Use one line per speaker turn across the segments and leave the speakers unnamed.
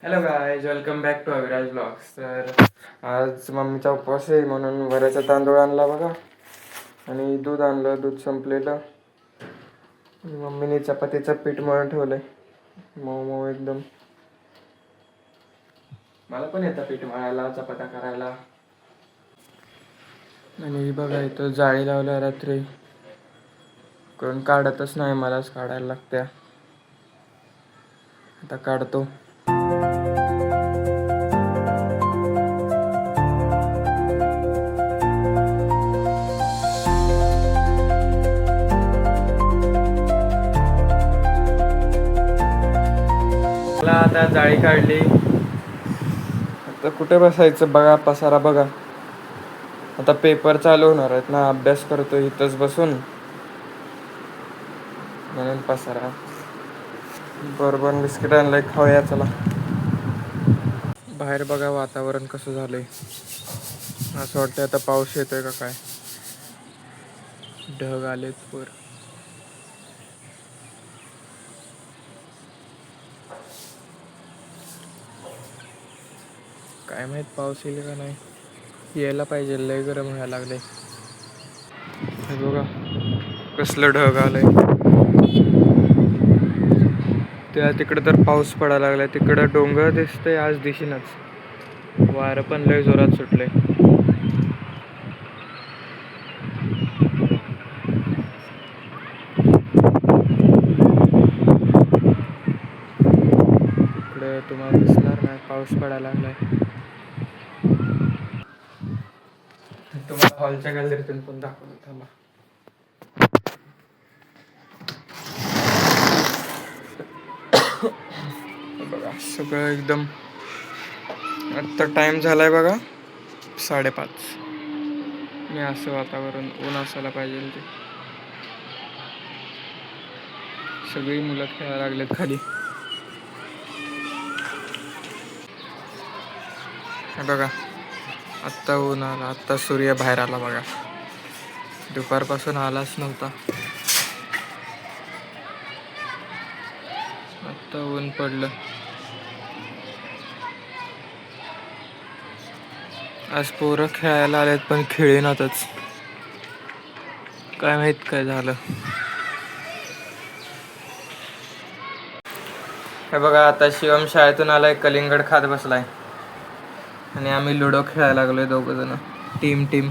Hello guys, welcome back to Aviraj blogs. तर आज मम्मीचा उपवास आहे म्हणून वऱ्याचा तांदूळ आणला बघा, आणि दूध आणलं. दूध संपलेलं. मम्मीने चपातीचं पीठ मळून ठेवलंय, मऊ मऊ एकदम. मला पण येतं पीठ मळायला, चपात्या करायला. आणि बघा इथं जाळी लावल्या रात्री, कोण काढतच नाही, मलाच काढायला लागत्या. आता काढतो. मला आता जाळी काढली. आता कुठे बसायचं बघा, पसारा बघा. आता पेपर चालू होणार आहेत ना, अभ्यास करतो इथंच बसून, म्हणून पसारा. बरोबर बिस्किट आणलंय, खाऊया चला. बाहेर बघा वातावरण कसं झालंय, असं वाटतंय आता पाऊस येतोय का काय. ढग आलेत वर. काय माहित पाऊस येईल का नाही. यायला पाहिजे, लय गरम व्हायला लागलंय. हे बघा कसलं ढग आलंय. त्या तिकडे तर पाऊस पडायला लागलाय, तिकडं डोंगर दिसतंय आज दिसेनाच. वारं पण लय जोरात सुटलंय. इकडे तुम्हाला दिसणार नाही, पाऊस पडायला लागलाय. तुम्हाला हॉलच्या गॅलरीतून पण दाखवतो थांबा. बघा सगळं एकदम. आत्ता टाइम झालाय बघा 5:30. मी असं वातावरण, ऊन असायला पाहिजे ते. सगळी मुलं खेळायला लागलेत खाली. बघा आत्ता ऊन आला, आत्ता सूर्य बाहेर आला बघा. दुपारपासून आलाच नव्हता, आत्ता ऊन पडलं. आज पोरं खेळायला आलेत पण खेळेनातच, काय माहित काय झालं. हे बघा आता शिवम शाळेतून आलाय, कलिंगड खात बसलाय, आणि आम्ही लुडो खेळायला लागलोय दोघं जण. टीम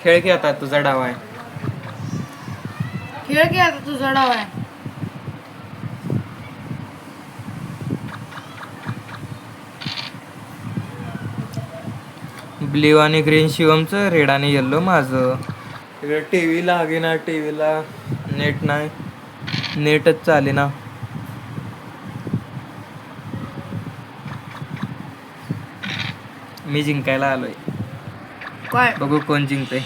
खेळ की, आता तुझा डाव आहे.
खेळ की, आता तुझा डाव आहे.
ब्ल्यू आणि ग्रीन शिवमचं, रेड आणि येल्लो माझं. इकडे टीव्ही लागेना, टीव्हीला नेट नाही, नेटच चालेना. मी जिंकायला आलोय,
काय
बघू कोण जिंकते.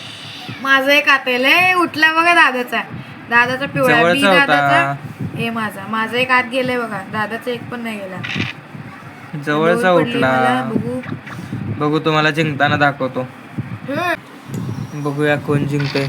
माझं एक आतेल उठला बघा, दादाचा पिवळा बी, दादाचा हे माझा एक आत गेलाय बघा. दादाचा एक पण नाही गेला.
जवळचा उठला.
बघू
बघू तुम्हाला जिंकताना दाखवतो. बघूया कोण जिंकते.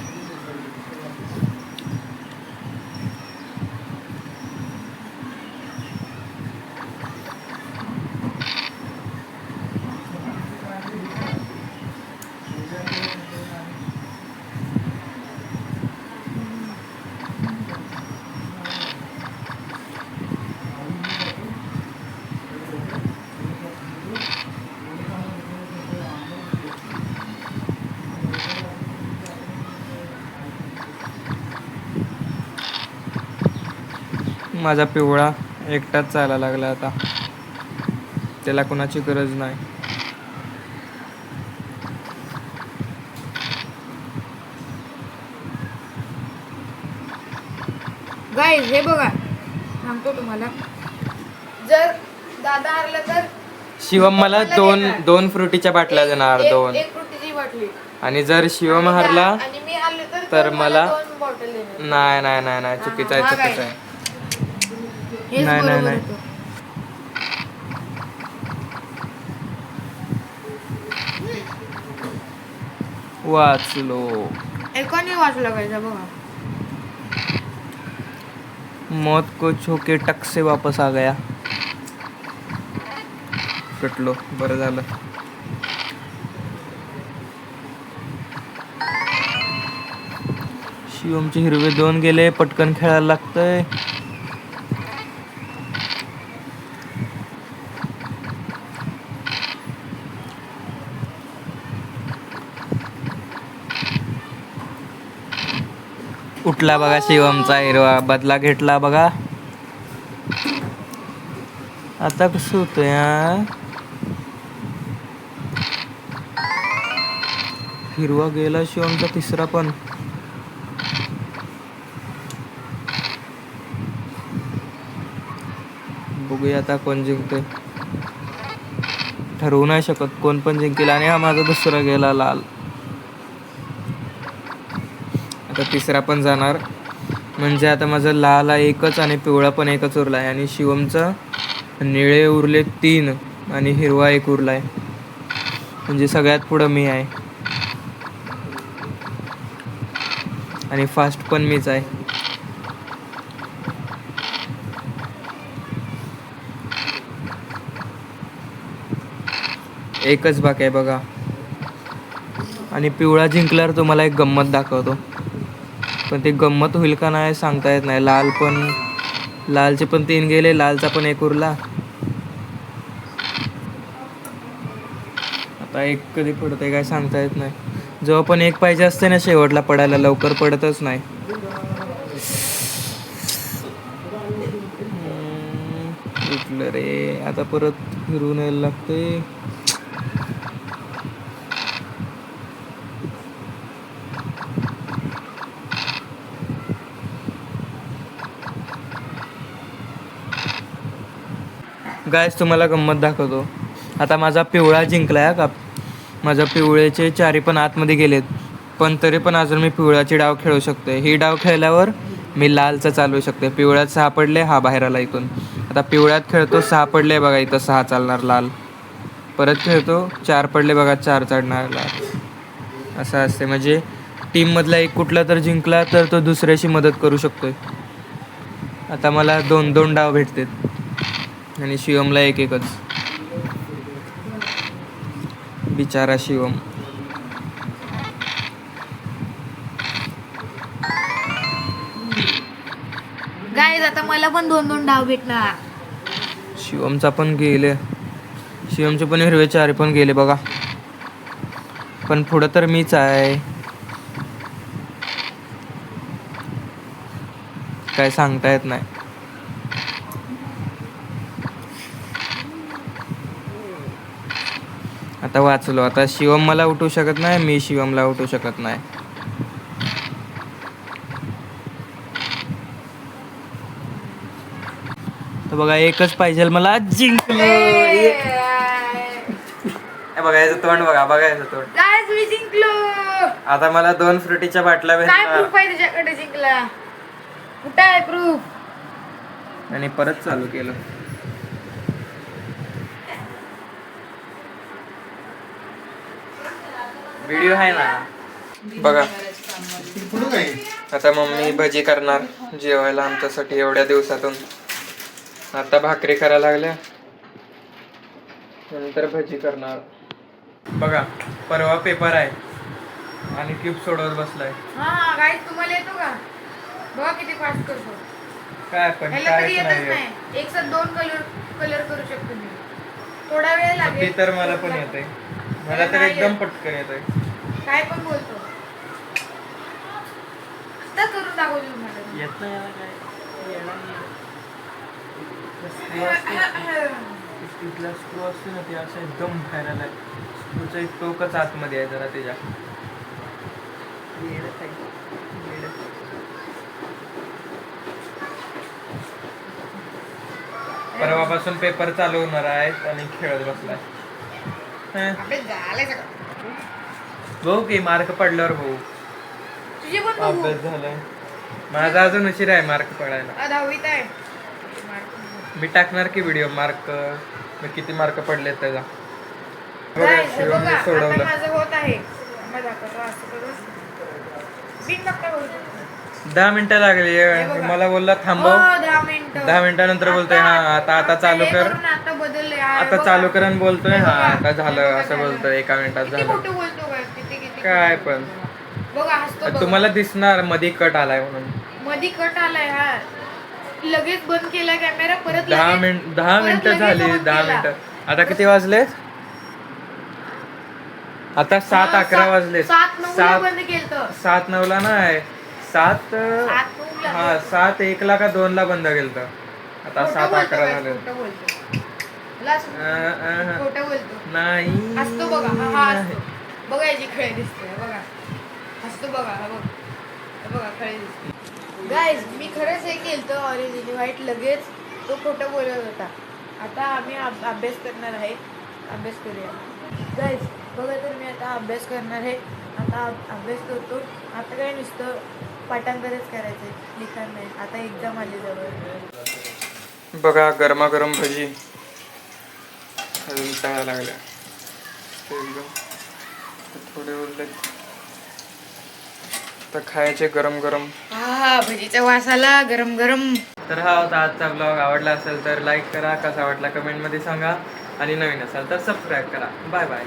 माझा पिवळा एकटाच चालायला लागला आता, त्याला कोणाची गरज नाही.
गाईज हे बघा, सांगतो तुम्हाला, जर दादा हरला तर
शिवम मला दोन फ्रुटीच्या बाटल्या देणार, दोन.
एक फ्रुटीची बाटली.
आणि जर शिवम हरला
आणि मी हरले
तर मला
2 बॉटल देणार.
नाही चुकीचं आहे. नाही. वाचलो.
एकाने वाचला पाहिजे बघा.
मौत को छू के टक से वापस आ गया. कटलो, बरं झालं. शिवमचे हिरवे 2 गेले, पटकन खेळायला लागतंय. उठला बघा शिवमचा हिरवा, बदला घेतला बघा. आता कसं होतंय हिरवा गेला शिवमचा तिसरा पण. बघूया आता कोण जिंकतोय. ठरवू नाही शकत कोण पण जिंकेल. आणि हा माझा दुसरा गेला लाल. आता तिसरा पण जाणार. म्हणजे आता माझं लाल एकच आणि पिवळा पण एकच उरला आहे. आणि शिवमचा निळे उरले 3 आणि हिरवा 1 उरला आहे. म्हणजे सगळ्यात पुढं मी आहे. आणि फास्ट पण मीच आहे. एकच बाकी आहे बघा. आणि पिवळा जिंकल्यावर तुम्हाला एक गंमत दाखवतो. पण ते गंमत होईल का नाही सांगता येत नाही. लालचे पण 3 गेले, लालचा पण 1 उरला. आता 1 कधी पडतंय काय सांगता येत नाही. जेव्हा पण 1 पाहिजे असते ना शेवटला पडायला, लवकर पडतच नाही. उठलं रे. आता परत फिरून यायला लागते. गायस तुम्हाला गंमत दाखवतो. आता माझा पिवळा जिंकलाय का. माझ्या पिवळ्याचे 4 पण आतमध्ये गेलेत. पण तरी पण अजून मी पिवळ्याची डाव खेळू शकते. ही डाव खेळल्यावर मी लालचं चालवू शकते. पिवळ्यात 6 पडले, हा बाहेर आला इथून. आता पिवळ्यात खेळतो, 6 पडले बघा, इथं 6 चालणार लाल. परत खेळतो, 4 पडले बघा, 4 चढणार लाल. असं असते. म्हणजे टीममधला एक कुठला तर जिंकला तर तो दुसऱ्याशी मदत करू शकतोय. आता मला 2-2 डाव भेटतात. आणि शिवमला 1-1च. बिचारा शिवम.
गाईज आता मला पण 2-2 डाव भेटणार.
शिवमचा पण गेले. शिवमचे पण हिरवे 4 पण गेले बघा. पण पुढं तर मीच आहे. काय सांगता येत नाही. आता वाचलो. आता शिवम मला उठू शकत नाही, मी शिवमला उठू शकत नाही. तर बघा 1च पाहिजे मला. जिंकलो. बघा याचं तोंड बघा. बघा याचं तोंड.
गाईज मी जिंकलो.
आता मला 2 फ्रुटीच्या बाटल्या
काय
भेटणार.
प्रूफ आहे तुझ्याकडे जिंकला? कुठं आहे प्रूफ?
आणि परत चालू केलं. व्हिडिओ आहे ना बघा. आता मम्मी भजी करणार जेवायला आमच्यासाठी एवढ्या दिवसातून. आता भाकरी करायला लागल्या, नंतर भजी करणार. बघा परवा पेपर आहे आणि क्यूब सोडवत बसलाय.
हा गाईज तुम्हाला येतो का? बघा किती फास्ट करतो.
काय पण
ह्याला तरी
कायच
येतच
नाही.
नाही. एक साथ 2 कलर करू शकतो मी. थोडा वेळ
ते
लागेल.
तर मला पण येतंय. मला तर एकदम पटकन येतंय.
काय पण बोलतो. आता करून दाखवली तुम्हाला.
येत नाही याला काय. तिथला स्क्रू असतो ना, ते असं एकदम बाहेर आलाय. स्क्रूचा एक टोकच आतमध्ये आहे जरा त्याच्या. परवापासून पेपर चालू होणार आहेत आणि खेळत बसलाय. भाऊ की मार्क पडल्यावर भाऊ
तुझे पण बघू.
अभ्यास झालाय माझा. अजून उशीर आहे मार्क पडायला.
10वीत आहे.
मी टाकणार की व्हिडिओ मार्क मी किती मार्क पडले त्याचा.
Guys, हे बघा, आता
सोडवलं.
माझं होत आहे. मग दाखवतो असं करून. बिन बघता बोलतो.
10 मिनिटं लागली.
हे बघा.
मला बोलला थांबव.
हो, 10 मिनिटं.
10 मिनिटानंतर बोलतोय हा आता चालू
हे
कर.
करून आता बदलले
आता चालू करून बोलतोय. हा आता झालं असं बोलतोय. 1 मिनिटात
किती
झालं.
मोठं बोलतो काय किती
काय पण
बघा हसतो बघा.
तुम्हाला दिसणार मध्ये कट आलाय म्हणून.
मधी कट आलाय हा. लगेच बंद केला कॅमेरा परत
10 मिनिटं झाली. 10 मिनिटं. आता किती वाजलेत? आता 7:11 वाजले.
7:09 बंद केलं.
7:09 नाही 7
7:09
हा 7:01 का 2 बंद केलं. आता 7:11 झाले.
खोटं बोलतो खोटं बोलतो
नाही
हसतो बघा हा हसतो बघा याची खळे दिसते बघा हसतो बघा हा बघ बघा खळे दिसते गाईज मी खरंच हे केलं ऑरेंज आणि व्हाईट लगेच तो खोटं बोलत होता आता आम्ही अभ्यास करणार आहे अभ्यास करूया गाईज बघा तर मी आता अभ्यास करणार आहे आता अभ्यास करतो आता काय नुसतं पाठांतरच करायचं लिखाण नाही आता एक्झाम आली जवळ
बघा गरमागरम भजी अजून तळा लागल्या एकदम थोडे उरले तर खायचे गरम गरम
हा भजीच्या वासाला गरम गरम
तर हा होता आजचा ब्लॉग आवडला असेल तर लाईक करा कसा वाटला कमेंटमध्ये सांगा आणि नवीन असाल तर सबस्क्राईब करा बाय बाय